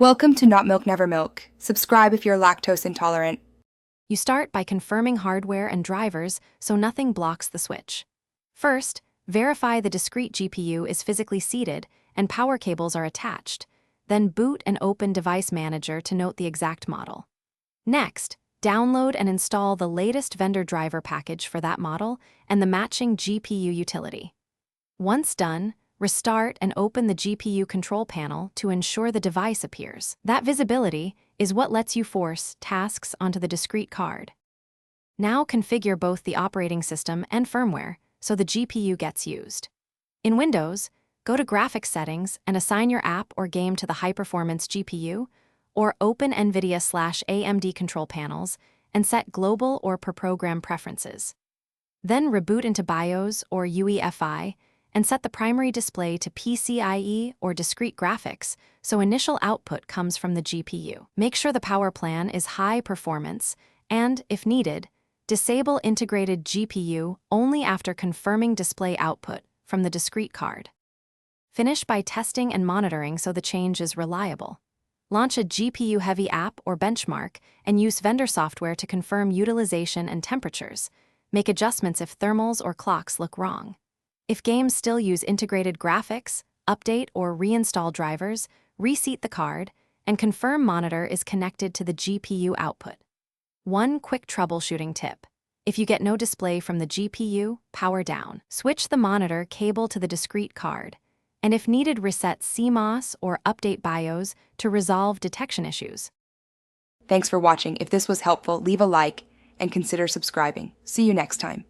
Welcome to Not Milk Never Milk. Subscribe if you're lactose intolerant. You start by confirming hardware and drivers so nothing blocks the switch. First, verify the discrete GPU is physically seated and power cables are attached. Then boot and open Device Manager to note the exact model. Next, download and install the latest vendor driver package for that model and the matching GPU utility. Once done, restart and open the GPU control panel to ensure the device appears. That visibility is what lets you force tasks onto the discrete card. Now configure both the operating system and firmware so the GPU gets used. In Windows, go to Graphics Settings and assign your app or game to the high-performance GPU, or open NVIDIA/AMD control panels and set global or per program preferences. Then reboot into BIOS or UEFI and set the primary display to PCIe or discrete graphics so initial output comes from the GPU. Make sure the power plan is high performance and, if needed, disable integrated GPU only after confirming display output from the discrete card. Finish by testing and monitoring so the change is reliable. Launch a GPU-heavy app or benchmark and use vendor software to confirm utilization and temperatures. Make adjustments if thermals or clocks look wrong. If games still use integrated graphics, update or reinstall drivers, reseat the card, and confirm monitor is connected to the GPU output. One quick troubleshooting tip. If you get no display from the GPU, power down. Switch the monitor cable to the discrete card, and if needed, reset CMOS or update BIOS to resolve detection issues. Thanks for watching. If this was helpful, leave a like and consider subscribing. See you next time.